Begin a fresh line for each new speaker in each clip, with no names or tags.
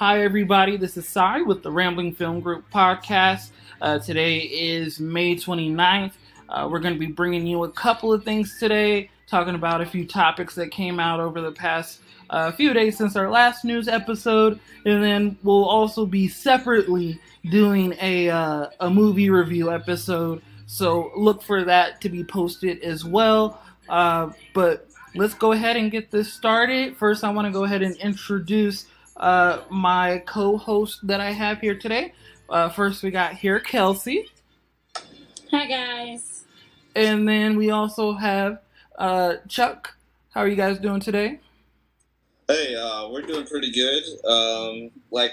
Hi, everybody. This is Sai with the Rambling Film Group podcast. Today is May 29th. We're going to be bringing you a couple of things today, talking about a few topics that came out over the past few days since our last news episode, and then we'll also be separately doing a movie review episode, so look for that to be posted as well. But let's go ahead and get this started. First, I want to go ahead and introduce my co-host that I have here today. First, we got here Kelsey.
Hi, guys.
And then we also have Chuck. How are you guys doing today?
Hey, we're doing pretty good.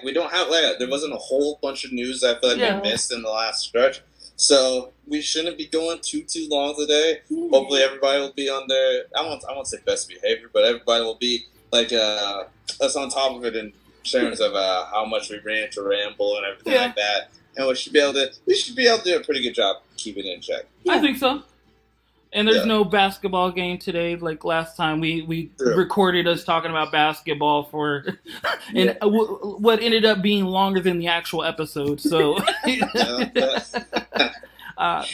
We don't have there wasn't a whole bunch of news I feel like we missed in the last stretch, so we shouldn't be going too long today. Hopefully, everybody will be on their I won't say best behavior, but everybody will be us on top of it in terms of how much we rant or ramble and everything like that, and we should be able to do a pretty good job keeping it in check.
I think so. And there's no basketball game today like last time. We recorded us talking about basketball for what ended up being longer than the actual episode. So
it's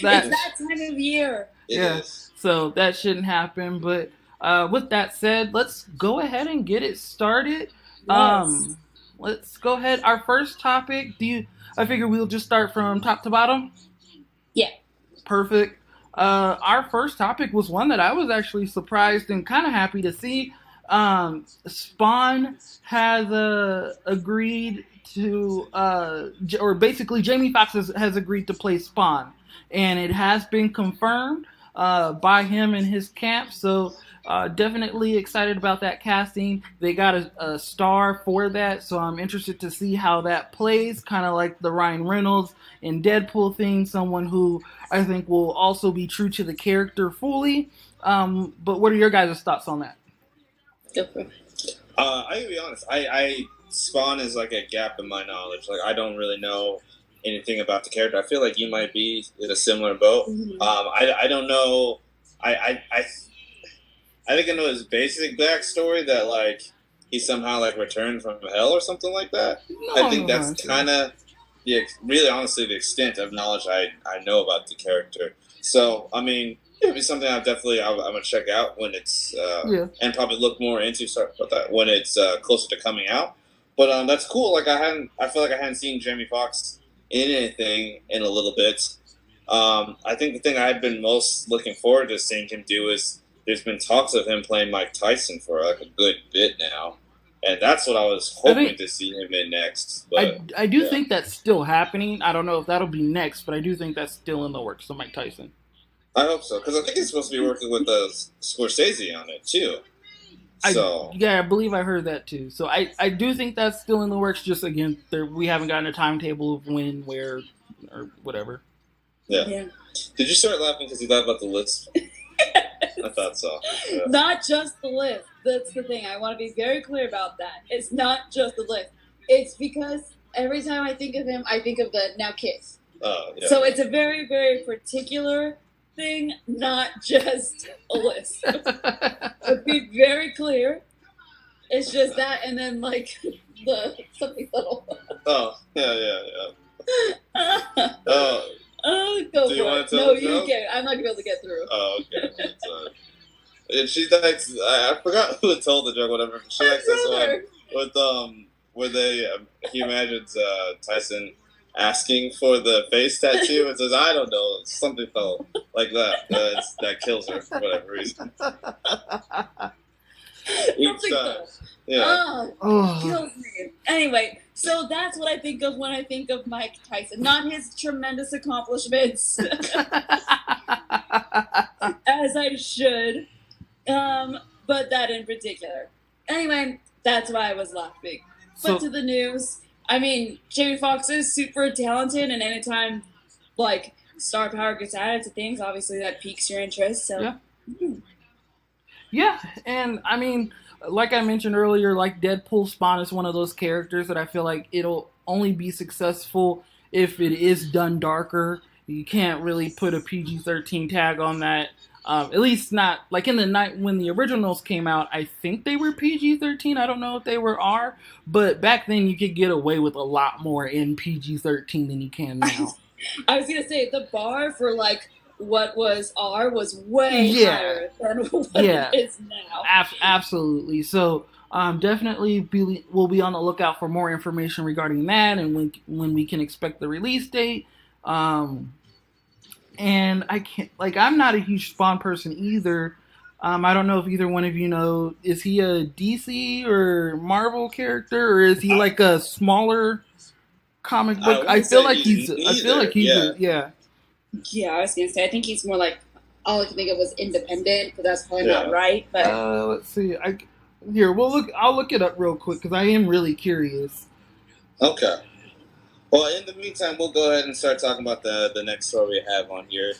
that time of year.
It is.
So that shouldn't happen. But with that said, let's go ahead and get it started.
Yes.
Let's go ahead. Our first topic. I figure we'll just start from top to bottom.
Yeah.
Perfect. Our first topic was one that I was actually surprised and kind of happy to see. Spawn has agreed to, or basically Jamie Foxx has agreed to play Spawn, and it has been confirmed by him and his camp. So definitely excited about that casting. They got a star for that, so I'm interested to see how that plays. Kind of like the Ryan Reynolds and Deadpool thing, someone who I think will also be true to the character fully. But what are your guys' thoughts on that?
I can be honest. I Spawn is like a gap in my knowledge. Like, I don't really know anything about the character. I feel like you might be in a similar boat.
Mm-hmm.
I don't know. I think I know his basic backstory, that like he somehow like returned from hell or something like that. I think that's kind of really honestly the extent of knowledge I know about the character. So I mean, it'd be something I'm gonna check out when it's and probably look more into. Sorry about that, when it's closer to coming out. But that's cool. Like I feel like I hadn't seen Jamie Foxx in anything in a little bit. I think the thing I've been most looking forward to seeing him do is there's been talks of him playing Mike Tyson for like a good bit now. And that's what I was hoping to see him in next. But,
I do think that's still happening. I don't know if that'll be next, but I do think that's still in the works, so Mike Tyson.
I hope so, because I think he's supposed to be working with Scorsese on it, too.
I believe I heard that, too. So I do think that's still in the works. Just, again, we haven't gotten a timetable of when, where, or whatever.
Yeah. Did you start laughing because you thought about the list? I thought so. Yeah.
Not just the lift. That's the thing. I want to be very clear about that. It's not just the lift. It's because every time I think of him, I think of the Now Kiss.
Oh, yeah.
So it's a very, very particular thing, not just a list. To be very clear, it's just that, and then like something little.
Oh, yeah.
Go
do you
for
want
it.
to tell
No,
the
you
joke?
can't. I'm not gonna be able to get through.
Oh, okay. And she likes. I forgot who told the joke. Whatever. She likes this one with where he imagines Tyson asking for the face tattoo and says, "I don't know, something felt like that." That kills her for whatever reason. Each time. Yeah.
Kills me. Anyway, so that's what I think of when I think of Mike Tyson. Not his tremendous accomplishments, as I should, but that in particular. Anyway, that's why I was laughing. But to the news, I mean, Jamie Foxx is super talented, and anytime, like, star power gets added to things, obviously that piques your interest, so...
Yeah, and I mean, like I mentioned earlier, like Deadpool, Spawn is one of those characters that I feel like it'll only be successful if it is done darker. You can't really put a PG-13 tag on that. At least not like in the night when the originals came out. I think they were PG-13. I don't know if they were R, but back then you could get away with a lot more in PG-13 than you can now.
I was gonna say the bar for like what was R was way higher than what it is now.
Absolutely. So definitely we'll be on the lookout for more information regarding that and when we can expect the release date. And I'm not a huge Spawn person either. I don't know if either one of you know, is he a DC or Marvel character, or is he like a smaller comic book? I feel like he's
Yeah, I was gonna say I think he's more like all I can think of was independent, but that's probably not right. But
let's see. I'll look it up real quick because I am really curious.
Okay. Well, in the meantime, we'll go ahead and start talking about the next story we have on here.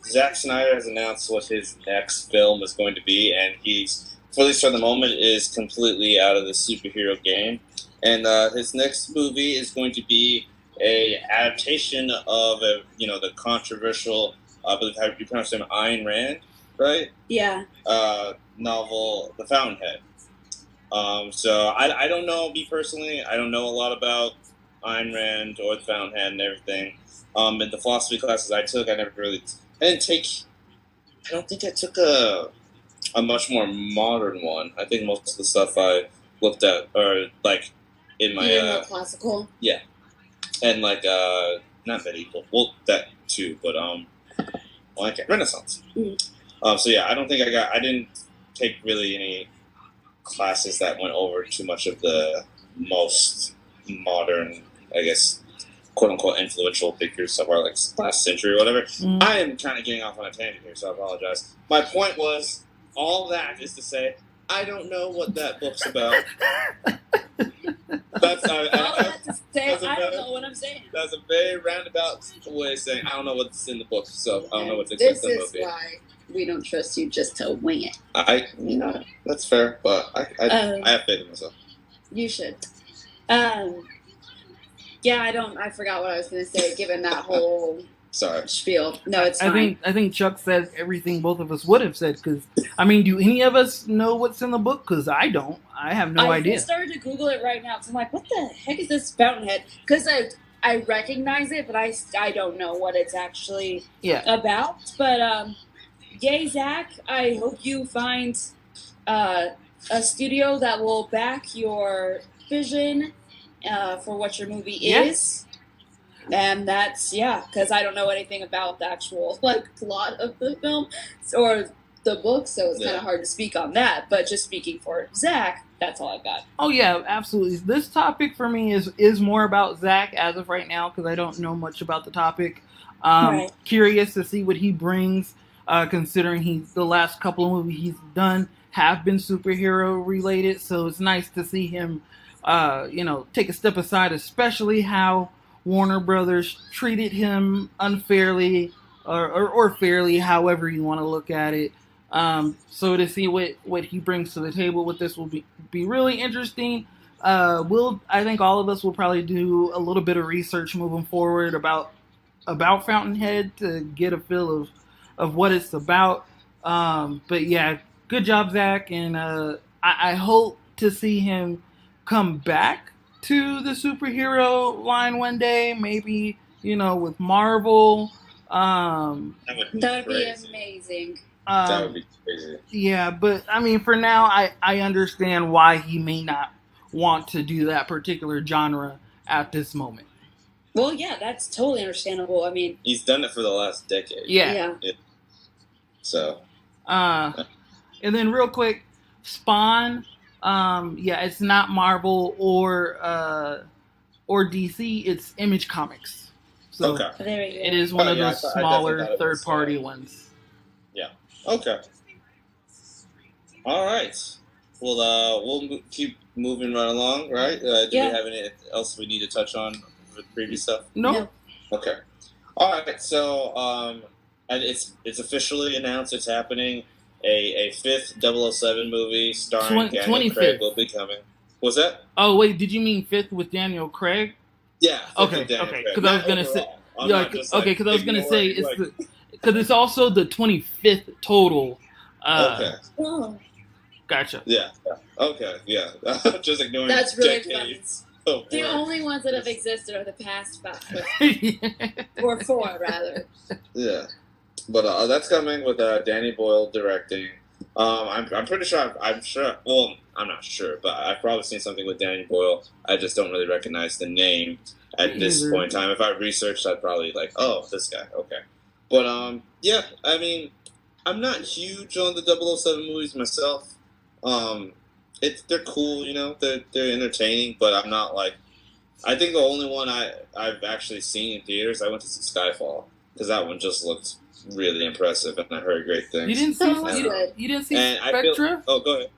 Zack Snyder has announced what his next film is going to be, and he's, at least for the moment, is completely out of the superhero game. And his next movie is going to be a adaptation of the controversial, I believe how you pronounce him, Ayn Rand, right?
Yeah.
Novel, The Fountainhead. So I don't know, me personally, I don't know a lot about Ayn Rand or The Fountainhead and everything. In the philosophy classes I took, I don't think I took a much more modern one. I think most of the stuff I looked at are like in my
more classical.
Yeah, and like not medieval. Well, that too, but Renaissance. Mm-hmm. So yeah, I don't think I didn't take really any classes that went over too much of the most modern, I guess, quote unquote influential figures of our like last century or whatever. Mm. I am kind of getting off on a tangent here, so I apologize. My point was, all that is to say, I don't know what that book's about.
I don't know what I'm saying.
That's a very roundabout way of saying I don't know what's in the book, so I don't know what to expect.
This is why we don't trust you just to wing it.
That's fair, but I have faith in myself.
You should. Yeah, I forgot what I was going to say, given that whole spiel. No, it's fine.
I think Chuck said everything both of us would have said, because, I mean, do any of us know what's in the book? Because I don't. I have no idea.
I started to Google it right now, because I'm like, what the heck is this Fountainhead? Because I recognize it, but I don't know what it's actually about. But, yay, Zach, I hope you find a studio that will back your vision for what your movie is. And that's, because I don't know anything about the actual plot of the film or the book, so it's kind of hard to speak on that. But just speaking for Zach, that's all I've got.
Oh, yeah, absolutely. This topic for me is more about Zach as of right now, because I don't know much about the topic. Curious to see what he brings, considering the last couple of movies he's done have been superhero related, so it's nice to see him take a step aside, especially how Warner Brothers treated him unfairly or fairly, however you want to look at it. So to see what he brings to the table with this will be really interesting. I think all of us will probably do a little bit of research moving forward about Fountainhead to get a feel of what it's about. But yeah, good job, Zach, and I hope to see him come back to the superhero line one day, maybe, with Marvel.
That would be amazing.
That would be crazy.
Yeah, but I mean, for now, I understand why he may not want to do that particular genre at this moment.
Well, yeah, that's totally understandable. I mean,
he's done it for the last decade.
Yeah.
So.
And then real quick, Spawn. It's not Marvel or DC. It's Image Comics. So it is one of those smaller third-party ones.
Yeah. Okay. All right. Well, we'll keep moving right along, right? Do we have anything else we need to touch on with previous stuff?
No.
Okay. All right. So, and it's officially announced. It's happening. A fifth 007 movie starring Daniel Craig will be coming. Was that?
Oh wait, did you mean fifth with Daniel Craig?
Yeah.
Okay. Because I was gonna say. Because I was gonna say because it's also the 25th total.
Okay.
Oh,
Gotcha.
Yeah. Okay. Yeah. Just ignoring
that's really
decades.
The only ones that have existed are the past 5. Or 4, rather.
Yeah. But that's coming with Danny Boyle directing. I'm pretty sure. I'm sure. Well, I'm not sure, but I've probably seen something with Danny Boyle. I just don't really recognize the name at this point in time. If I researched, I'd probably like, oh, this guy. Okay. But yeah. I mean, I'm not huge on the 007 movies myself. They're cool, you know. They're entertaining, but I'm not like. I think the only one I've actually seen in theaters, I went to see Skyfall because that one just looked really impressive, and I heard great things.
You didn't see you didn't see Spectra?
Go ahead.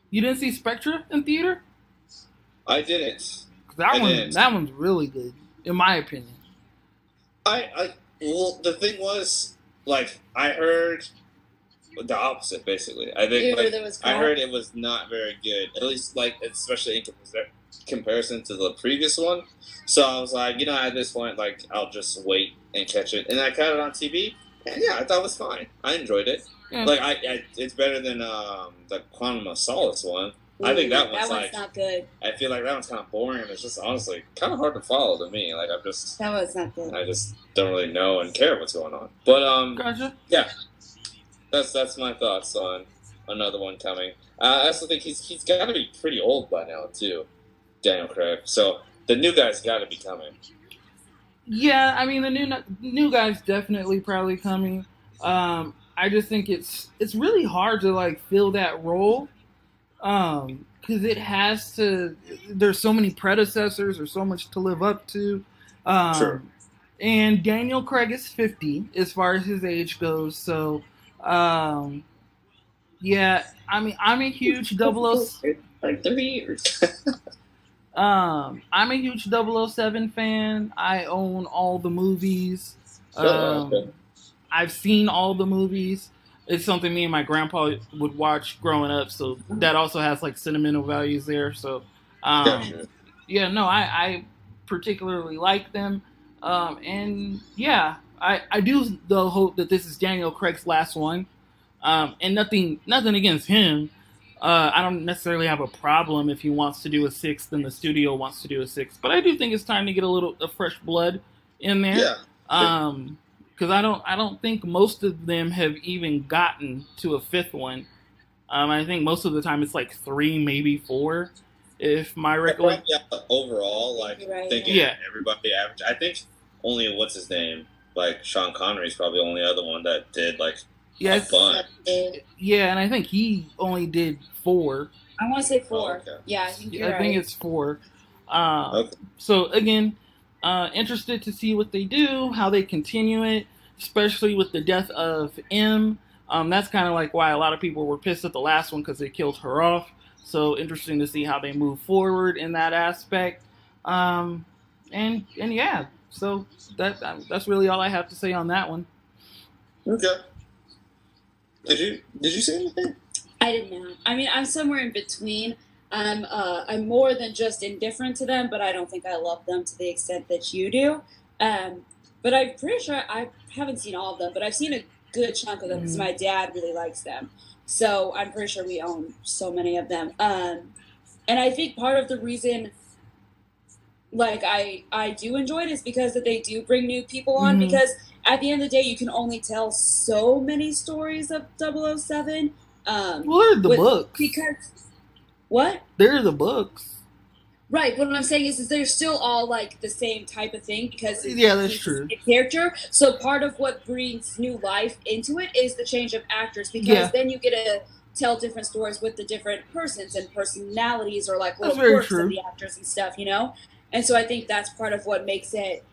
You didn't see Spectra in theater?
I didn't.
That one's really good, in my opinion.
Well, the thing was, like, I heard the opposite, basically. I think I heard it was not very good, at least, like, especially in comparison to the previous one. So I was like, you know, at this point, like, I'll just wait and catch it. And I caught it on TV, and yeah, I thought it was fine. I enjoyed it. Yeah. Like, it's better than the Quantum of Solace one. Ooh, I think that one's like
not good.
I feel like that one's kind of boring, and it's just honestly kind of hard to follow to me. Like,
that one's not good.
I just don't really know and care what's going on. But
gotcha.
Yeah, that's my thoughts on another one coming. I also think he's got to be pretty old by now too, Daniel Craig. So the new guy's got to be coming.
Yeah, I mean the new guy's definitely probably coming. I just think it's really hard to like fill that role. Because it has to. There's so many predecessors. There's so much to live up to.
Sure.
And Daniel Craig is 50 as far as his age goes. So, yeah. I mean, I'm a huge 007.
Like 3 years.
I'm a huge 007 fan. I own all the movies. I've seen all the movies. It's something me and my grandpa would watch growing up, so that also has like sentimental values there. So, yeah, no, I particularly like them, and yeah, I do though hope that this is Daniel Craig's last one, and nothing against him. I don't necessarily have a problem if he wants to do a 6th and the studio wants to do a 6th, but I do think it's time to get a fresh blood in there. Yeah. Because I don't think most of them have even gotten to a 5th one. I think most of the time it's like 3, maybe 4, if my recollection.
Yeah, overall, like thinking everybody average. I think only what's his name, like Sean Connery's probably the only other one that did like a bunch.
Yeah, and I think he only did 4.
I want to say 4. Oh, okay. Yeah, I think you're right.
I think it's 4. So again. Interested to see what they do, how they continue it, especially with the death of M. That's kind of like why a lot of people were pissed at the last one because they killed her off. So interesting to see how they move forward in that aspect. And yeah, so that's really all I have to say on that one.
Okay. Did you say anything?
I did not. I mean, I'm somewhere in between. I'm more than just indifferent to them, but I don't think I love them to the extent that you do. But I'm pretty sure I haven't seen all of them, but I've seen a good chunk of them because my dad really likes them. So I'm pretty sure we own so many of them. And I think part of the reason, like, I do enjoy it is because that they do bring new people on. Because at the end of the day, you can only tell so many stories of 007.
Well, they're the books.
Because what?
They're the books.
Right, but what I'm saying is they're still all like the same type of thing because
that's true.
A character. So part of what brings new life into it is the change of actors because then you get to tell different stories with the different persons and personalities or like little quirks of the actors and stuff, you know? And so I think that's part of what makes it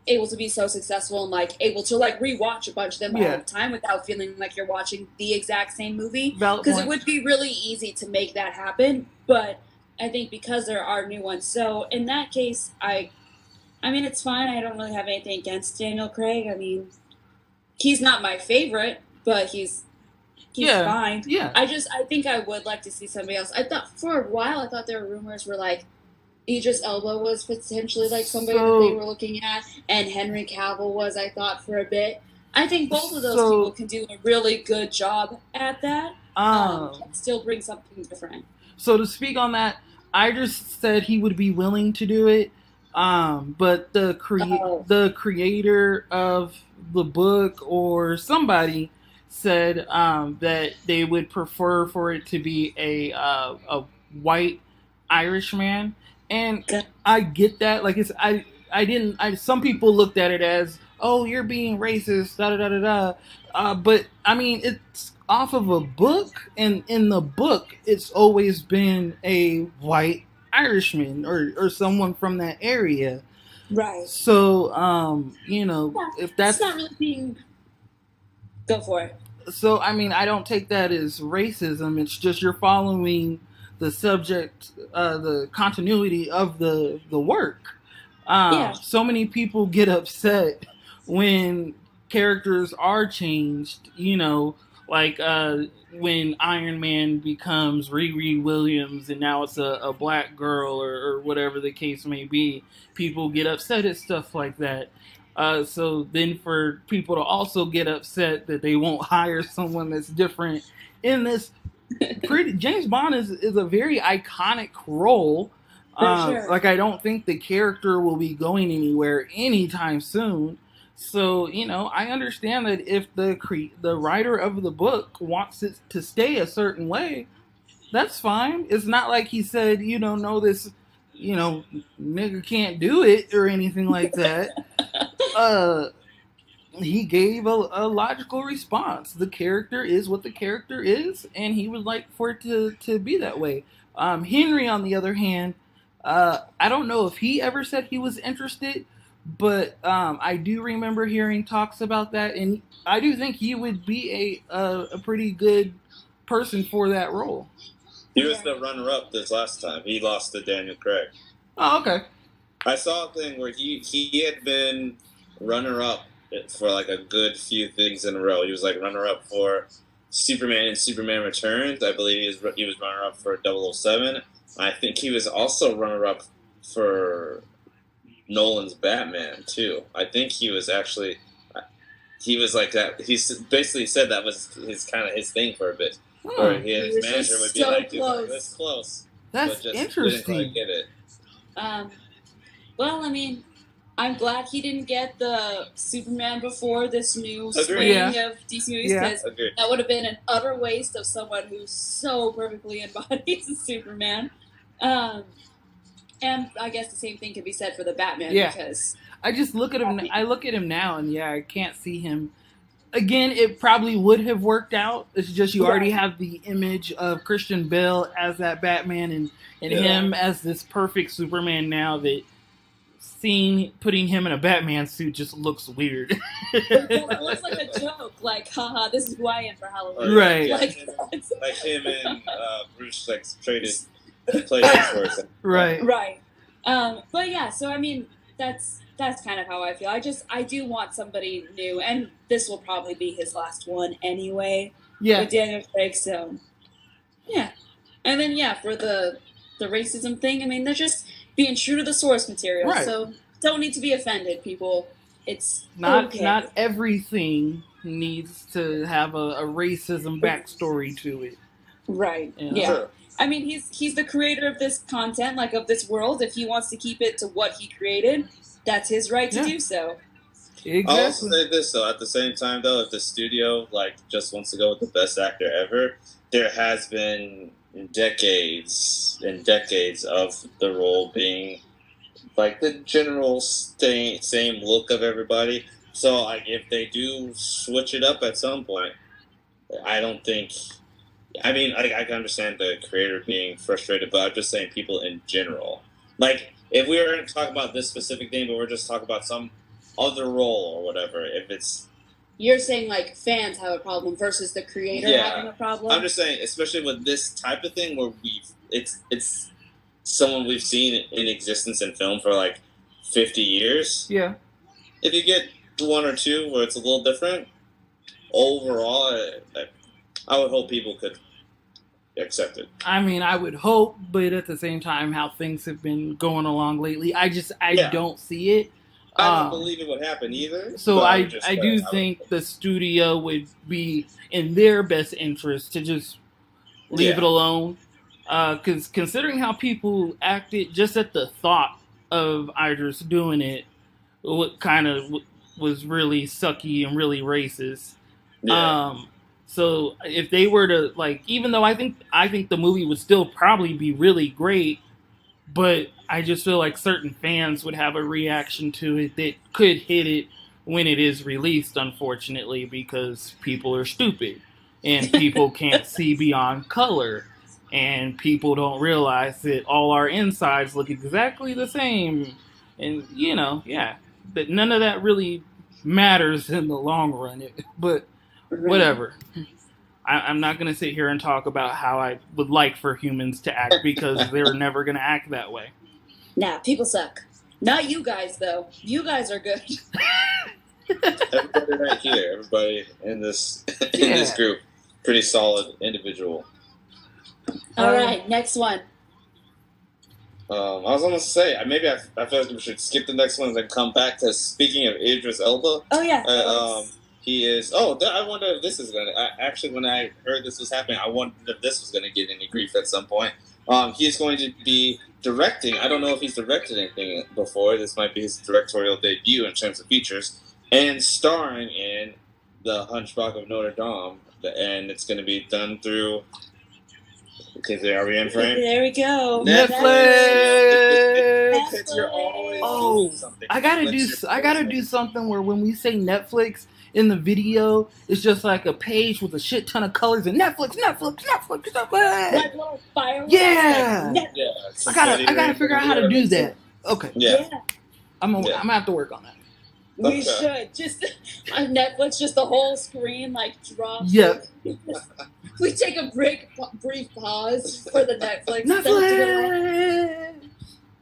able to be so successful and like able to like rewatch a bunch of them all the time without feeling like you're watching the exact same movie. Because it would be really easy to make that happen, but I think because there are new ones. So in that case, I mean, it's fine. I don't really have anything against Daniel Craig. I mean, he's not my favorite, but he's fine.
Yeah.
I think I would like to see somebody else. I thought for a while, there were rumors where like Idris Elba was potentially like somebody that they were looking at, and Henry Cavill was, I thought, for a bit. I think both of those people can do a really good job at that. And still bring something different.
So to speak on that, Idris said he would be willing to do it, but the creator of the book or somebody said that they would prefer for it to be a white Irishman, and I get that. Like some people looked at it as, oh, you're being racist, da da da da da. But I mean, it's off of a book, and in the book, it's always been a white Irishman or someone from that area.
Right.
So, if that's
it's not really being. Go for it.
So, I mean, I don't take that as racism. It's just you're following the subject, the continuity of the work. So many people get upset when characters are changed, like when Iron Man becomes Riri Williams and now it's a black girl or whatever the case may be. People get upset at stuff like that. So then for people to also get upset that they won't hire someone that's different in this James Bond is a very iconic role.
Sure.
Like, I don't think the character will be going anywhere anytime soon. So, I understand that if the writer of the book wants it to stay a certain way, that's fine. It's not like he said, no, this, nigga can't do it or anything like that. He gave a logical response. The character is what the character is, and he would like for it to be that way. Henry, on the other hand, I don't know if he ever said he was interested, but I do remember hearing talks about that, and I do think he would be a pretty good person for that role.
He was the runner-up this last time. He lost to Daniel Craig.
Oh, okay.
I saw a thing where he had been runner-up for like a good few things in a row. He was like runner-up for Superman and Superman Returns. I believe he was runner-up for 007. I think he was also runner-up for Nolan's Batman too. I think he was like that. He basically said that was his thing for a bit. Or his manager would be like, "Dude, this close."
That's
but just
interesting.
Didn't quite get it.
Well, I mean, I'm glad he didn't get the Superman before this new spring of DC movies, because that would have been an utter waste of someone who so perfectly embodies Superman. And I guess the same thing could be said for the Batman, because
I just look at him. I look at him now, and I can't see him. Again, it probably would have worked out. It's just you already have the image of Christian Bale as that Batman and him as this perfect Superman now that putting him in a Batman suit just looks weird.
It looks like a joke. Like, haha, this is who I am for Halloween.
Right.
Like him and Bruce traded places for us.
Right.
Right. But yeah, so I mean, that's kind of how I feel. I do want somebody new, and this will probably be his last one anyway.
Yeah.
With Daniel Craig, so yeah. And then for the racism thing, I mean, they're just being true to the source material. Right. So don't need to be offended, people. It's
not everything needs to have a racism backstory to it.
Right. Yeah. Sure. I mean, he's the creator of this content, like of this world. If he wants to keep it to what he created, that's his right to do so.
Exactly.
I'll also say this though. At the same time, though, if the studio just wants to go with the best actor ever, there has been decades and decades of the role being like the general same look of everybody. So if they do switch it up at some point, I don't think. I mean, I can understand the creator being frustrated, but I'm just saying people in general. Like, if we were going to talk about this specific thing, but we're just talking about some other role or whatever, if it's...
You're saying, fans have a problem versus the creator having a problem?
I'm just saying, especially with this type of thing where it's someone we've seen in existence in film for, 50 years.
Yeah.
If you get one or two where it's a little different, overall, I would hope people could accepted.
I mean, I would hope, but at the same time, how things have been going along lately, I don't see it.
I don't believe it would happen either.
So I do think the studio would be in their best interest to just leave it alone. Because considering how people acted just at the thought of Idris doing it, what kind of was really sucky and really racist. Yeah. So if they were to, like, even though I think the movie would still probably be really great, but I just feel like certain fans would have a reaction to it that could hit it when it is released, unfortunately, because people are stupid and people can't see beyond color. And people don't realize that all our insides look exactly the same. And, but none of that really matters in the long run. But whatever. I'm not going to sit here and talk about how I would like for humans to act because they're never going to act that way.
Nah, people suck. Not you guys, though. You guys are good.
Everybody right here, everybody in this group, pretty solid individual.
All right, next one.
I was almost to say, maybe I feel like we should skip the next one and then come back to speaking of Idris Elba.
Oh, yeah.
He is... I wonder if this is going to... Actually, when I heard this was happening, I wondered if this was going to get any grief at some point. He is going to be directing... I don't know if he's directed anything before. This might be his directorial debut in terms of features. And starring in The Hunchback of Notre Dame. And it's going to be done through... Okay, are we in frame?
There we go.
Netflix.
You're always
doing something. I gotta do something where when we say Netflix in the video, it's just like a page with a shit ton of colors and Netflix.
Like little fireworks.
Yeah. I gotta figure out how to do that. Okay.
Yeah.
I'm
gonna have to work on that.
We should just on Netflix, just the whole screen like drops.
Yep.
We take a brief pause for the Netflix.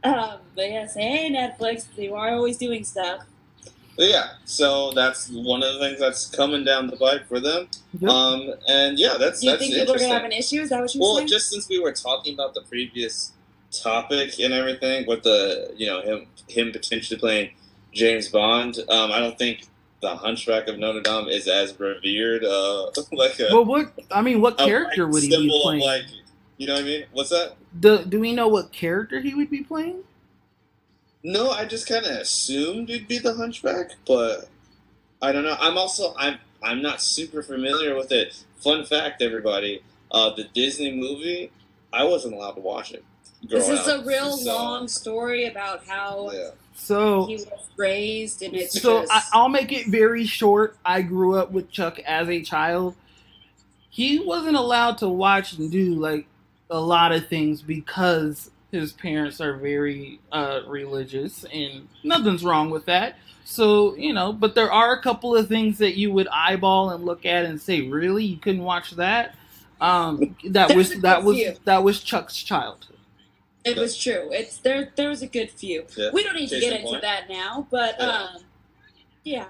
But yes, hey Netflix, you are always doing stuff.
Yeah, so that's one of the things that's coming down the pipe for them. Yep. And yeah, that's
Do you think people are gonna have an issue? Is that what you're saying?
Well, just since we were talking about the previous topic and everything with the him potentially playing James Bond, I don't think The Hunchback of Notre Dame is as revered, what
character would he be playing?
Of, you know what I mean? What's that?
Do we know what character he would be playing?
No, I just kind of assumed he'd be the Hunchback, but I don't know. I'm not super familiar with it. Fun fact, everybody, the Disney movie, I wasn't allowed to watch it.
This is a real long story about how... Yeah.
So
he was raised, and it's
I'll make it very short. I grew up with Chuck as a child. He wasn't allowed to watch and do like a lot of things because his parents are very religious, and nothing's wrong with that. So but there are a couple of things that you would eyeball and look at and say, "Really, you couldn't watch that?" That was Chuck's childhood.
It was true. There was a good few. Yeah. We don't need to get into that now, but yeah.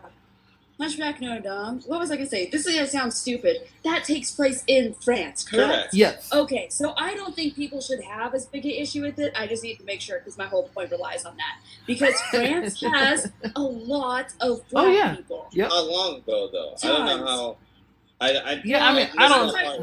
Hunchback Notre Dame. What was I going to say? This is going to sound stupid. That takes place in France, correct?
Yes.
Okay, so I don't think people should have as big an issue with it. I just need to make sure because my whole point relies on that. Because France has a lot of black people.
Yep.
How long ago, though? I don't know how... I
don't...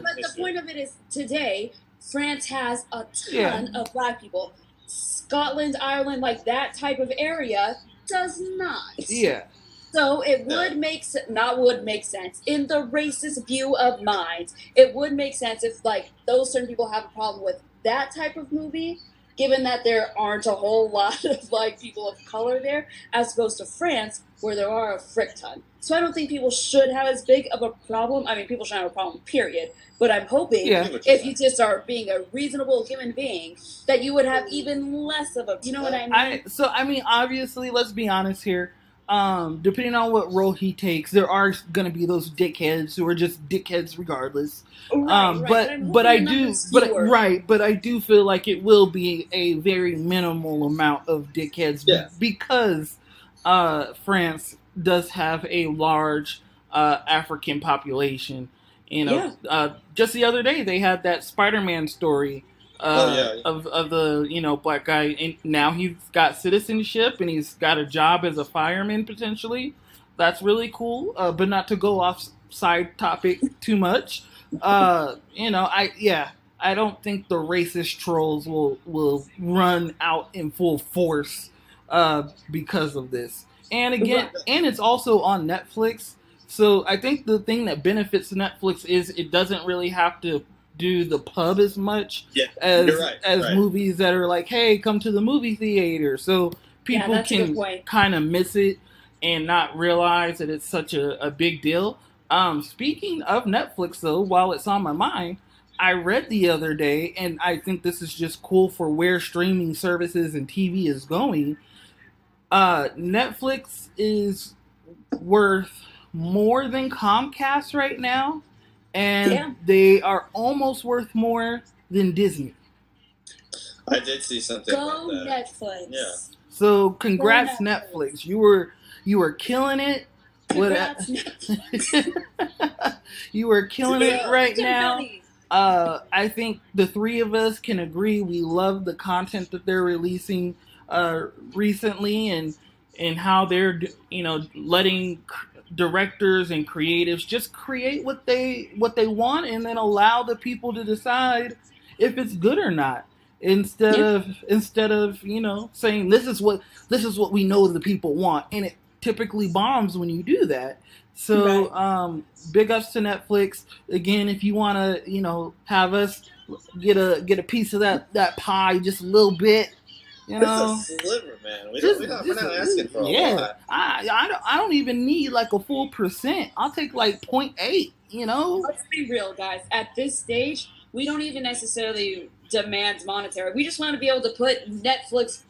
But the point of it is today... France has a ton of black people. Scotland, Ireland, like that type of area does not.
Yeah.
So it would make sense in the racist view of mind. It would make sense if like those certain people have a problem with that type of movie, given that there aren't a whole lot of like people of color there, as opposed to France where there are a frick ton. So I don't think people should have as big of a problem. I mean, people should have a problem, period. But I'm hoping if you just are being a reasonable human being, that you would have even less of a... You know what I mean?
Obviously, let's be honest here. Depending on what role he takes, there are going to be those dickheads who are just dickheads regardless. But I do feel like it will be a very minimal amount of dickheads because France does have a large African population, Just the other day they had that Spider-Man story of the black guy, and now he's got citizenship and he's got a job as a fireman potentially. That's really cool. But not to go off side topic too much. I don't think the racist trolls will run out in full force because of this. And again, and it's also on Netflix. So I think the thing that benefits Netflix is it doesn't really have to do the pub as much as movies that are like, hey, come to the movie theater. So people can kind of miss it and not realize that it's such a big deal. Speaking of Netflix, though, while it's on my mind, I read the other day, and I think this is just cool for where streaming services and TV is going. Netflix is worth more than Comcast right now, and they are almost worth more than Disney.
I did see something
about that. Netflix.
Yeah.
So congrats, Netflix. You were killing it. You were killing it right now. I think the three of us can agree we love the content that they're releasing recently, and how they're letting directors and creatives just create what they want, and then allow the people to decide if it's good or not. Instead of saying this is what we know the people want, and it typically bombs when you do that. So big ups to Netflix. Again, if you want to have us get a piece of that pie, just a little bit,
It's a sliver, man. We're not asking for a lot.
I don't even need like a full %. I'll take like 0.8.
Let's be real, guys. At this stage, we don't even necessarily demand monetary. We just want to be able to put Netflix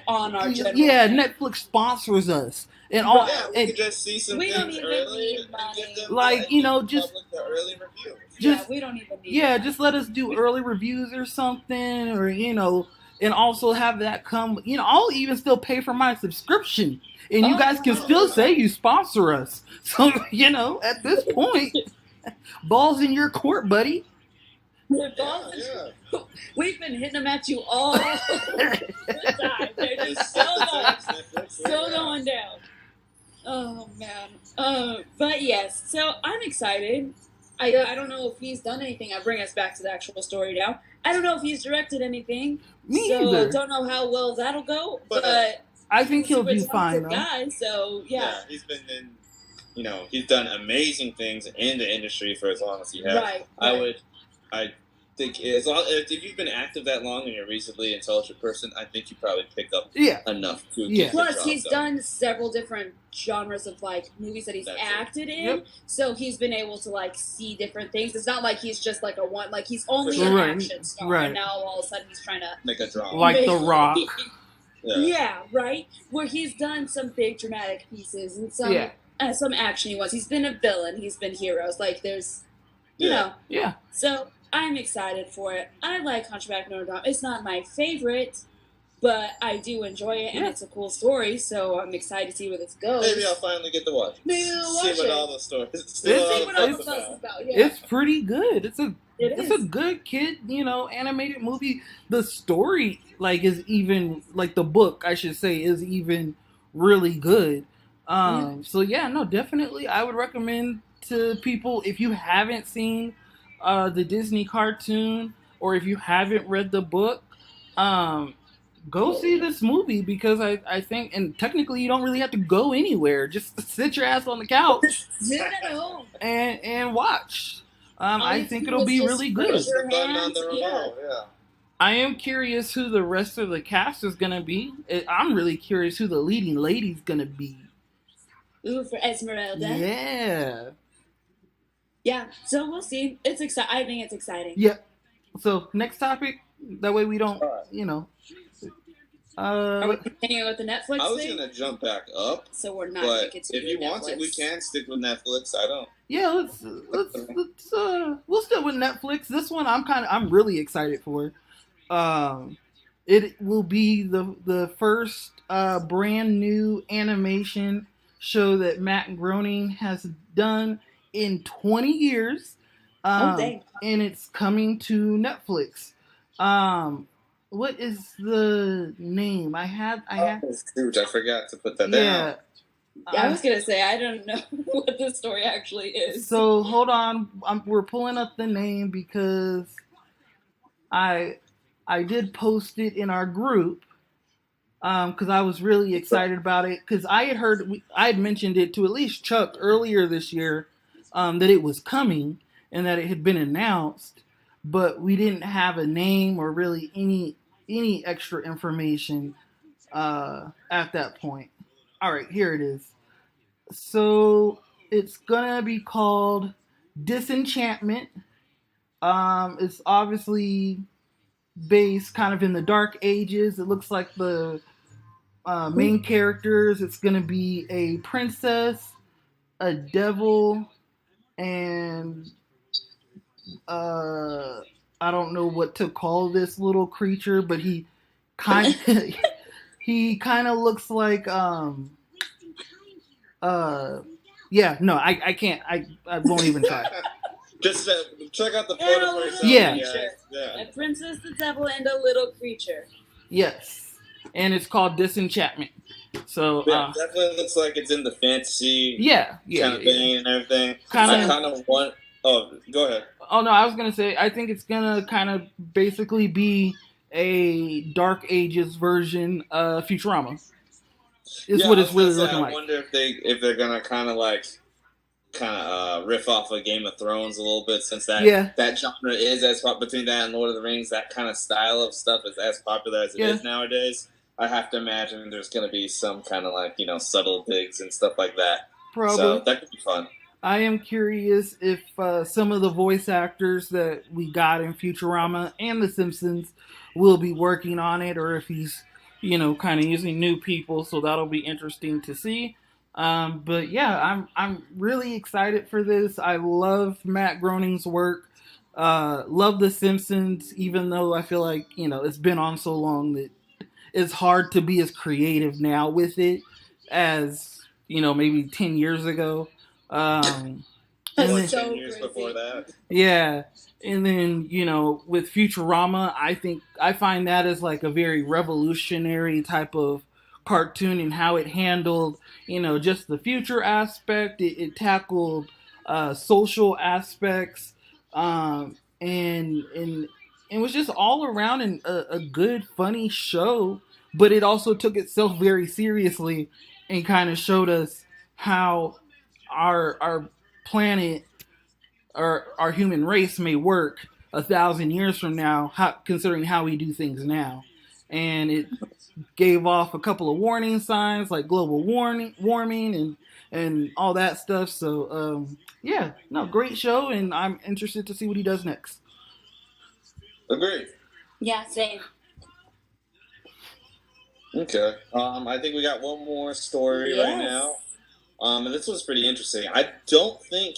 on our general.
Yeah, Netflix sponsors us, and
we can just see some things early and give them just the early reviews.
We don't even need.
Just let us do early reviews or something, or and also have that come. I'll even still pay for my subscription, and you guys can still say you sponsor us. So at this point, balls in your court, buddy.
We've been hitting them at you all the time. They're just still going down. Oh, man. But yes, so I'm excited. I don't know if he's done anything. I bring us back to the actual story now. I don't know if he's directed anything.
Me either.
I don't know how well that'll go. But
I think he'll do fine.
Guy, so
yeah, he's been in. He's done amazing things in the industry for as long as he has.
Right.
I think if you've been active that long and you're a reasonably intelligent person, I think you probably pick up enough to get the
Plus, he's done several different genres of movies that he's acted in, so he's been able to see different things. It's not like he's just a one, he's only an action star, and now all of a sudden he's trying to
make a drama
like The Rock.
Right. Where he's done some big dramatic pieces and some action ones. He's been a villain. He's been heroes. There's, So I'm excited for it. I like Hunchback of Notre Dame. It's not my favorite, but I do enjoy it, and it's a cool story, so I'm excited to see where this goes.
Maybe I'll finally get to watch it.
Maybe I'll watch
See what all the stories
about.
It's pretty good. It's a good kid, animated movie. The story, is even, the book, I should say, is even really good. So definitely I would recommend to people, if you haven't seen the Disney cartoon, or if you haven't read the book, go see this movie, because I think, and technically you don't really have to go anywhere. Just sit your ass on the couch and watch. I think it'll be really good. I am curious who the rest of the cast is going to be. I'm really curious who the leading lady's going to be.
Ooh, for Esmeralda.
Yeah.
Yeah, so we'll see. It's exciting. I think it's exciting.
Yeah. So next topic. That way we don't,
Are we continuing with the Netflix thing?
I was gonna jump back up.
So we're not.
But if you want to, we can stick with Netflix. I don't.
Yeah, let's we'll stick with Netflix. This one I'm really excited for. It will be the first brand new animation show that Matt Groening has done in 20 years.
Dang.
And it's coming to Netflix. What is the name? I had.
Shoot, I forgot to put that
Yeah.
down.
Yeah, I was gonna say I don't know what the story actually is.
So hold on, we're pulling up the name because I did post it in our group because I was really excited about it because I had mentioned it to at least Chuck earlier this year that it was coming and that it had been announced, but we didn't have a name or really any extra information at that point. All right, here it is. So it's gonna be called Disenchantment. It's obviously based kind of in the Dark Ages. It looks like the main characters. It's gonna be a princess, a devil, and I don't know what to call this little creature, but he kind he kind of looks like yeah, no, I can't. I won't even try.
Just check out the photo for yourself.
Yeah. A princess, the devil, and a little creature.
Yes, and it's called Disenchantment. So
definitely looks like it's in the fantasy kind of vein and everything. I kind of want. Oh, go ahead.
Oh no, I was gonna say I think it's gonna kind of basically be a Dark Ages version of Futurama. Is what it's really looking like.
I wonder if they're gonna kind of riff off of Game of Thrones a little bit, since that genre is as popular between that and Lord of the Rings. That kind of style of stuff is as popular as it is nowadays. I have to imagine there's gonna be some kind of subtle digs and stuff like that.
Probably.
So that could be fun.
I am curious if some of the voice actors that we got in Futurama and The Simpsons will be working on it, or if he's kind of using new people. So that'll be interesting to see. But yeah, I'm really excited for this. I love Matt Groening's work. Love The Simpsons, even though I feel like it's been on so long that it's hard to be as creative now with it as maybe 10 years ago.
And then, 10 years before that.
Yeah. And then, with Futurama, I find that as like a very revolutionary type of cartoon and how it handled, just the future aspect. It tackled social aspects, and it was just all around a good, funny show. But it also took itself very seriously and kind of showed us how our planet, our human race may work 1,000 years from now, considering how we do things now. And it gave off a couple of warning signs like global warming and all that stuff. So great show, and I'm interested to see what he does next.
Agreed.
Yeah, same.
Okay. I think we got one more story right now. And this was pretty interesting. I don't think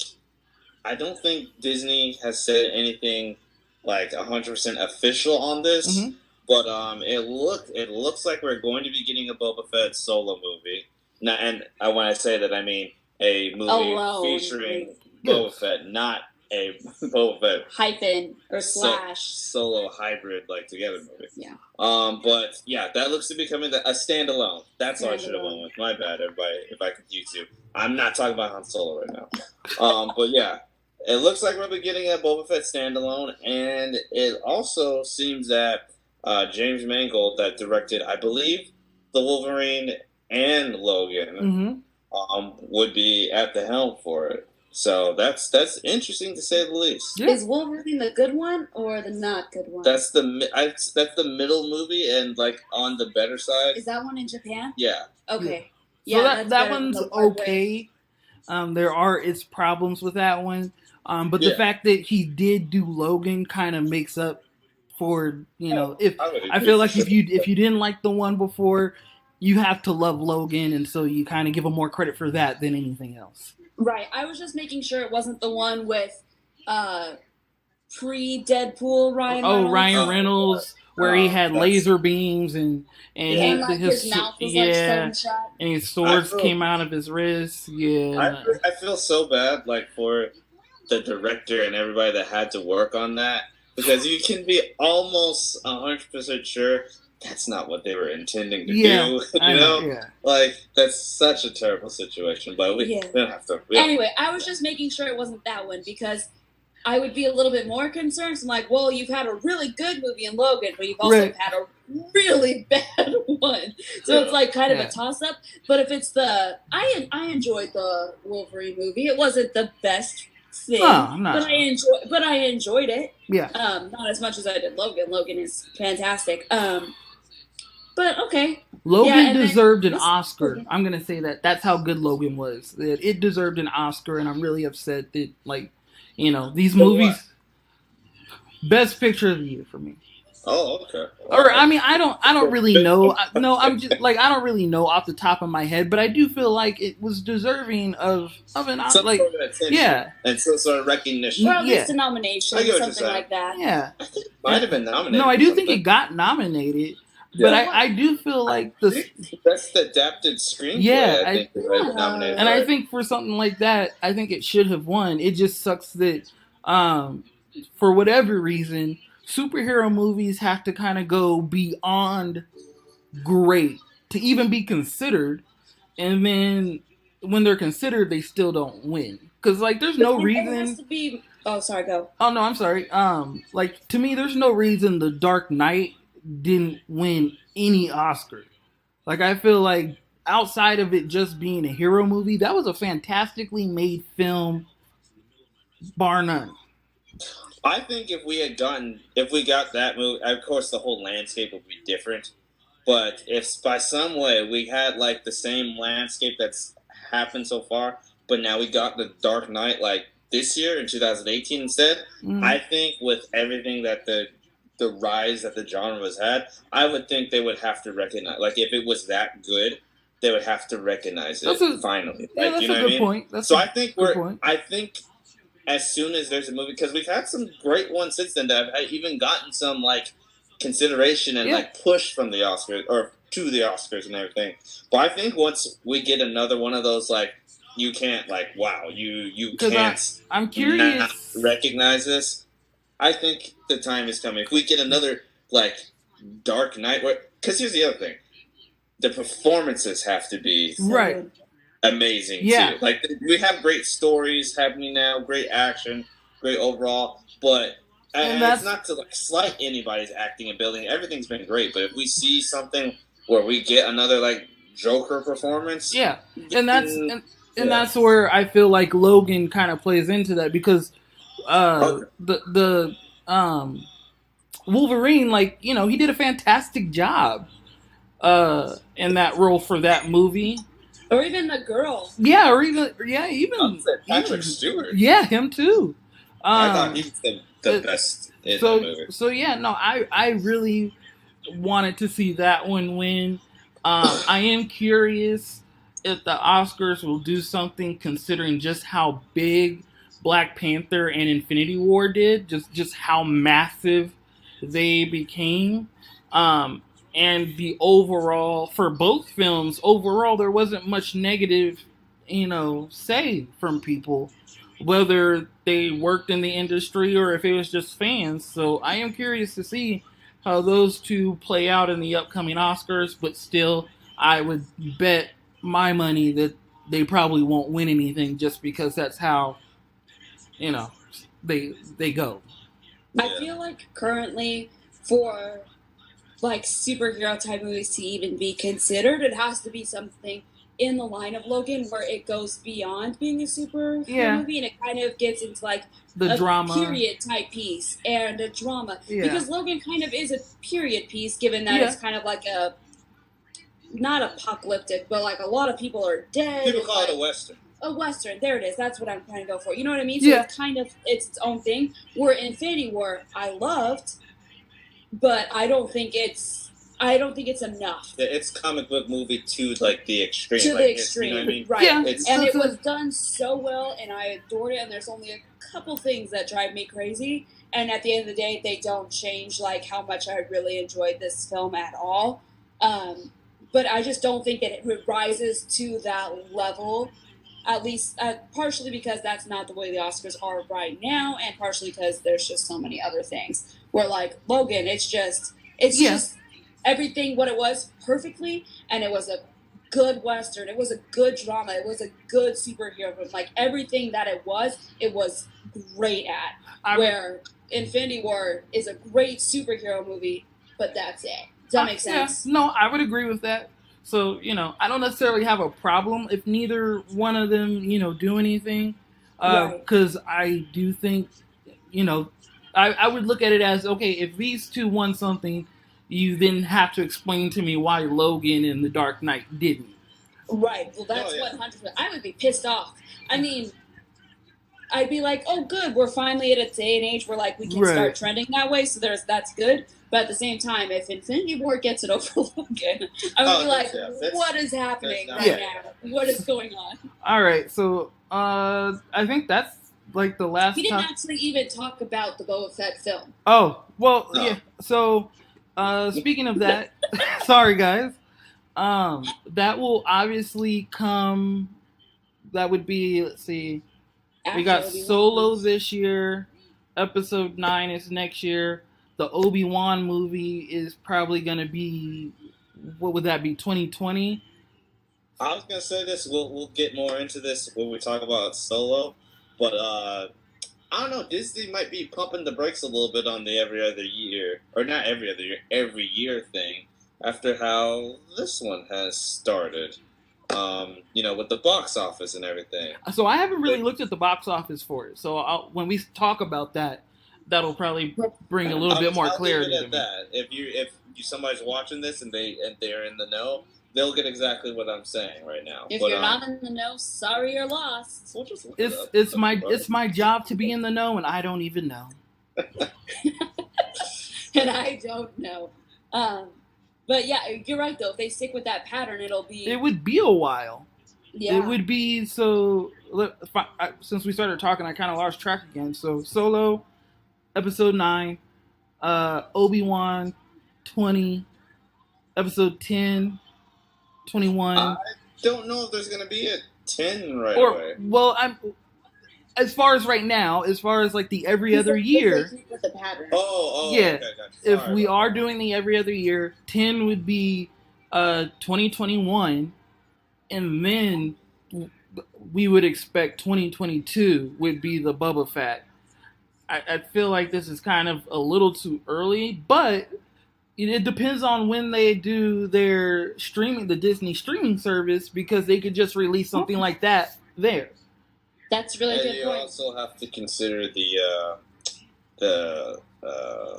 Disney has said anything like 100% official on this, but it looks like we're going to be getting a Boba Fett solo movie. Now, and when I say that, I mean a movie featuring Boba Fett, not a Boba Fett
hyphen or slash
solo hybrid together movie.
Yeah.
But yeah, that looks to be coming a standalone. That's what I should have went with. My bad, everybody. If I confuse you, I'm not talking about Han Solo right now. But yeah, it looks like we'll be getting a Boba Fett standalone, and it also seems that James Mangold, that directed, I believe, the Wolverine and Logan, would be at the helm for it. So that's interesting to say the least.
Yeah. Is Wolverine the good one or the not good one?
That's the middle movie and on the better side.
Is that one in Japan?
Yeah.
Okay.
Yeah. So that one's okay. There are its problems with that one, but the fact that he did do Logan kind of makes up for I feel like if you didn't like the one before, you have to love Logan, and so you kind of give him more credit for that than anything else.
Right. I was just making sure it wasn't the one with pre-Deadpool Ryan Reynolds.
Ryan Reynolds, where he had laser beams and
his mouth was sunshot.
And his swords came out of his wrists. Yeah.
I feel so bad for the director and everybody that had to work on that, because you can be almost 100% sure that's not what they were intending to do. You know?
Yeah.
Like, that's such a terrible situation, but we don't have to.
Anyway, I was just making sure it wasn't that one, because I would be a little bit more concerned. So I'm like, well, you've had a really good movie in Logan, but you've also had a really bad one. So it's like kind of a toss-up. But if it's I enjoyed the Wolverine movie. It wasn't the best thing, but I enjoyed it.
Yeah.
Not as much as I did Logan. Logan is fantastic. But okay.
Logan deserved an Oscar. I'm gonna say that. That's how good Logan was. That it deserved an Oscar, and I'm really upset that, like, you know, these movies. Best Picture of the Year for me.
Oh, okay.
Or I mean, I don't really know. No, I'm just like, I don't really know off the top of my head, but I do feel like it was deserving of an Oscar. Like,
sort of attention, and some sort of recognition.
Or at least a nomination, something like that.
Yeah,
I think it might have been nominated.
No, I do think it got nominated. But I do feel like the
best adapted screenplay.
Yeah,
I think nominated.
And I think for something like that, I think it should have won. It just sucks that, for whatever reason, superhero movies have to kind of go beyond great to even be considered, and then when they're considered, they still don't win. Because, like, there's no reason.
It has to be. Oh, sorry. Go.
Oh no, I'm sorry. Like, to me, there's no reason The Dark Knight didn't win any Oscar. Like, I feel like outside of it just being a hero movie, that was a fantastically made film, bar none.
I think if we got that movie, of course the whole landscape would be different. But if by some way we had like the same landscape that's happened so far, but now we got The Dark Knight like this year in 2018 instead, I think with everything that the rise that the genre has had, I would think they would have to recognize, like, if it was that good, they would have to recognize it finally.
Yeah,
like,
that's
you know
a
what
good
I mean?
point.
So I think I think as soon as there's a movie, because we've had some great ones since then that have even gotten some like consideration and like push from the Oscars or to the Oscars and everything. But I think once we get another one of those, like, you can't, like, wow, you can't.
I'm curious.
Not recognize this. I think the time is coming. If we get another, like, Dark Knight, because here's the other thing. The performances have to be amazing, too. Like, we have great stories happening now, great action, great overall, but and it's not to, like, slight anybody's acting ability. Everything's been great, but if we see something where we get another, like, Joker performance...
Yeah, and that's where I feel like Logan kind of plays into that, because... the Wolverine, like, you know, he did a fantastic job in that role for that movie.
Or even the girl.
Yeah, or even
Patrick Stewart.
Yeah, him too.
I thought he was the best in the movie.
So yeah, no, I really wanted to see that one win. I am curious if the Oscars will do something, considering just how big Black Panther and Infinity War did, just how massive they became, and the overall, for both films, overall there wasn't much negative, say from people, whether they worked in the industry or if it was just fans. So I am curious to see how those two play out in the upcoming Oscars, but still, I would bet my money that they probably won't win anything, just because that's how they go.
I feel like currently, for like superhero type movies to even be considered, it has to be something in the line of Logan where it goes beyond being a superhero movie, and it kind of gets into like
the drama
period type piece and a drama. Because Logan kind of is a period piece, given that it's kind of like a, not apocalyptic, but like a lot of people are dead.
People call it a Western.
A Western, there it is. That's what I'm trying to go for. You know what I mean? So it's kind of, it's its own thing. Where Infinity War, I loved, but I don't think it's enough.
It's comic book movie to like the extreme.
To the extreme,
you know what I mean?
Right? Yeah, and it was done so well, and I adored it. And there's only a couple things that drive me crazy. And at the end of the day, they don't change like how much I really enjoyed this film at all. But I just don't think that it rises to that level At least partially because that's not the way the Oscars are right now, and partially because there's just so many other things. Where like Logan, it's just everything what it was perfectly, and it was a good Western, it was a good drama, it was a good superhero film. Like everything that it was great at. Where Infinity War is a great superhero movie, but that's it. Does that make sense?
Yeah, no, I would agree with that. So, I don't necessarily have a problem if neither one of them, do anything. Because I do think, I would look at it as, okay, if these two won something, you then have to explain to me why Logan and The Dark Knight didn't.
Right. Well, that's 100%. I would be pissed off. I mean, I'd be like, oh, good, we're finally at a day and age where like we can start trending that way. So that's good. But at the same time, if Infinity War gets it over Logan, I would be like, what is happening right now? What is going on?
All right, so I think that's like the last.
We didn't actually even talk about the Boba Fett film.
Oh well, yeah. So speaking of that, sorry guys, that will obviously come. That would be, let's see. We got Solo this year. Episode 9 is next year. The Obi-Wan movie is probably going to be, what would that be, 2020?
I was going to say this. We'll get more into this when we talk about Solo. But, I don't know. Disney might be pumping the brakes a little bit on the every other year. Or not every other year, every year thing. After how this one has started. With the box office and everything.
So I haven't really looked at the box office for it. So when we talk about that, that'll probably bring a little bit more clarity to me.
That. If somebody's watching this and they're in the know, they'll get exactly what I'm saying right now.
If you're not in the know, sorry you're lost.
We'll just
it's my job to be in the know, and I don't even know.
And I don't know. But yeah, you're right though. If they stick with that pattern, it would be
a while.
Yeah.
It would be so. Since we started talking, I kind of lost track again. So Solo, Episode 9, Obi-Wan, 20, Episode 10, 21.
I don't know if there's going to be a 10 away.
Well, as far as right now, as far as like the every other year.
With the pattern.
Yeah. Okay, if we are doing the every other year, 10 would be 2021, and then we would expect 2022 would be the Boba Fett. I feel like this is kind of a little too early, but it depends on when they do their streaming, the Disney streaming service, because they could just release something like that there.
That's really good.
You also have to consider the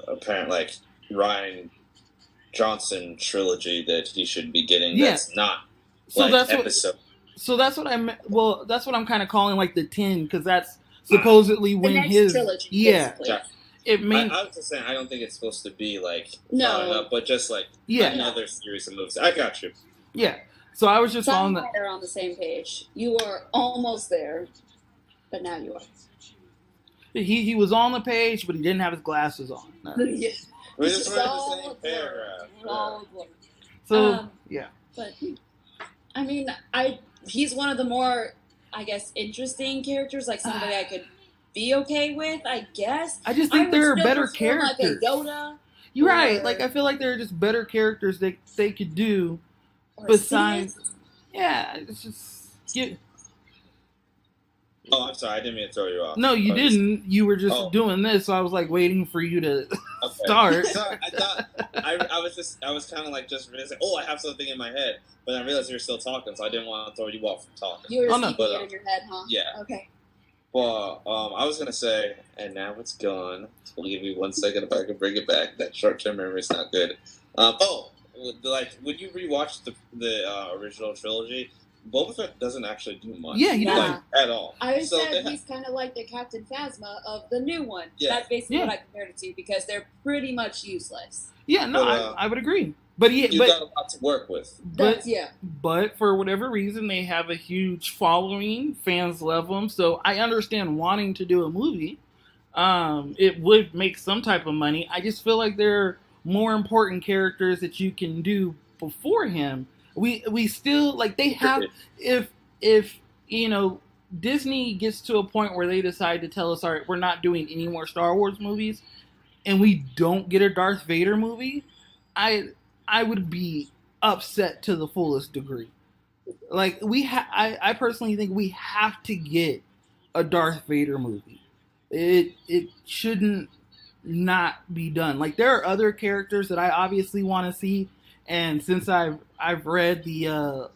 apparent like Rian Johnson trilogy that he should be getting. Yeah. That's not episode.
So that's what I meant. Well, that's what I'm kind of calling like the 10, because that's supposedly when his
trilogy.
Yeah. I was just saying I don't think it's supposed to be like up, but just like another series of movies. I got you.
Yeah. So I was just on
that. We're on the same page. You are almost there. But now you are.
He was on the page, but he didn't have his glasses on. No.
Yeah.
We just read the same paragraph.
So yeah.
But I mean, he's one of the more, I guess, interesting characters. Like somebody I could be okay with, I guess.
I just think there are better characters.
Like a Yoda.
You're right. Like I feel like there are just better characters that they could do. Besides, it's just.
Oh, I'm sorry. I didn't mean to throw you off.
No, you didn't. You were just doing this, so I was like waiting for you to start.
Sorry, I thought I was kind of like just realizing, I have something in my head, but I realized you were still talking, so I didn't want to throw you off from talking.
You were just keeping it in your head, huh?
Yeah.
Okay.
Well, I was gonna say, and now it's gone. We'll give me 1 second if I can bring it back. That short-term memory is not good. When you rewatch the original trilogy, Boba Fett doesn't actually do much.
Yeah, he doesn't.
At all.
I said he's kind of like the Captain Phasma of the new one. Yeah. That's basically what I compared it to, because they're pretty much useless.
Yeah, no, I would agree. But
you got a lot to work with.
But for whatever reason, they have a huge following. Fans love them. So I understand wanting to do a movie. It would make some type of money. I just feel like there are more important characters that you can do before him. We still, like, they have, if Disney gets to a point where they decide to tell us, all right, we're not doing any more Star Wars movies, and we don't get a Darth Vader movie, I would be upset to the fullest degree. Like I personally think we have to get a Darth Vader movie. It shouldn't not be done. Like there are other characters that I obviously want to see, and since I've read the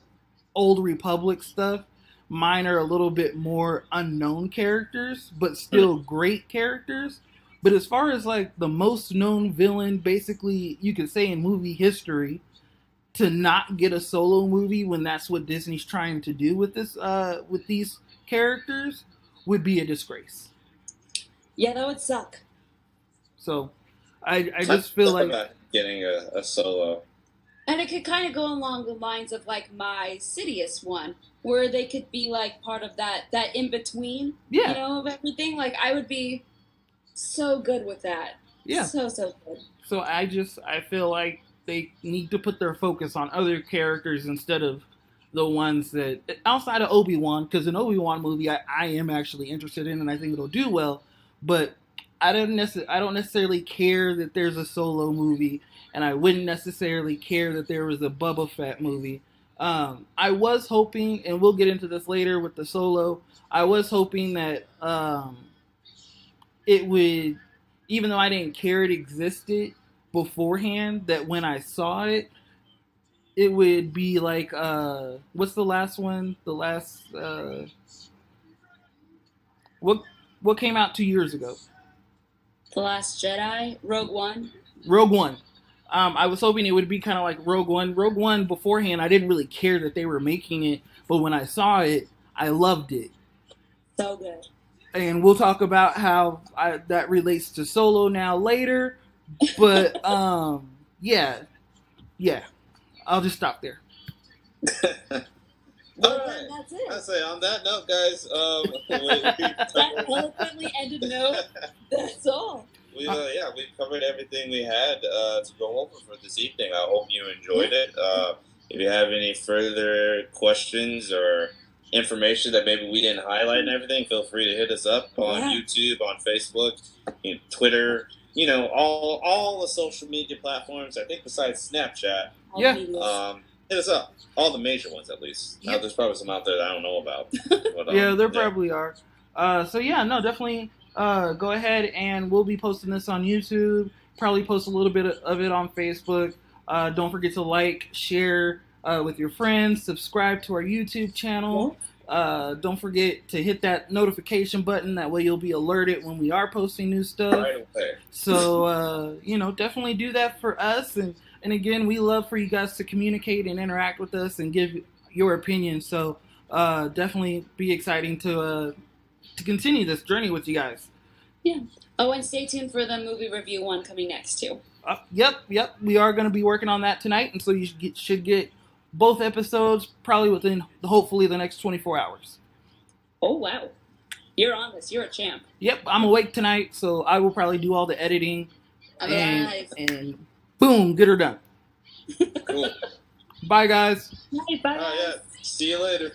Old Republic stuff, mine are a little bit more unknown characters, but still great characters. But as far as like the most known villain, basically you could say in movie history, to not get a solo movie when that's what Disney's trying to do with these characters would be a disgrace.
Yeah, that would suck.
So I just feel like
getting a solo.
And it could kind of go along the lines of like my Sidious one, where they could be like part of that in between, of everything. Like I would be so good with that.
Yeah.
So good.
So I feel like they need to put their focus on other characters instead of the ones that outside of Obi-Wan, because an Obi-Wan movie I am actually interested in and I think it'll do well, but I don't necessarily care that there's a solo movie, and I wouldn't necessarily care that there was a Boba Fett movie. I was hoping, and we'll get into this later with the solo, I was hoping that it would, even though I didn't care it existed beforehand, that when I saw it, it would be like, what's the last one? The last, what came out 2 years ago?
The Last Jedi? Rogue One?
Rogue One. I was hoping it would be kind of like Rogue One. Rogue One, beforehand, I didn't really care that they were making it, but when I saw it, I loved it.
So good.
And we'll talk about how that relates to Solo now later, but yeah. I'll just stop there.
Well, then that's it.
I say on that note, guys,
that eloquently ended note. That's all.
We've covered everything we had to go over for this evening. I hope you enjoyed it. If you have any further questions or information that maybe we didn't highlight and everything, feel free to hit us up on YouTube, on Facebook, Twitter. All the social media platforms. I think besides Snapchat. Hit us up. All the major ones, at least. Now, there's probably some out there that I don't know about. But,
there probably are. Definitely go ahead, and we'll be posting this on YouTube. Probably post a little bit of it on Facebook. Don't forget to like, share with your friends. Subscribe to our YouTube channel. Don't forget to hit that notification button. That way you'll be alerted when we are posting new stuff.
Right away.
So, definitely do that for us. And again, we love for you guys to communicate and interact with us and give your opinion. So definitely be exciting to continue this journey with you guys.
Yeah. Oh, and stay tuned for the movie review one coming next too.
Yep. We are going to be working on that tonight, and so you should get both episodes probably within hopefully the next 24 hours.
Oh wow, you're on this. You're a champ.
Yep, I'm awake tonight, so I will probably do all the editing and boom, get her done.
Cool.
Bye, guys.
Bye.
See you later.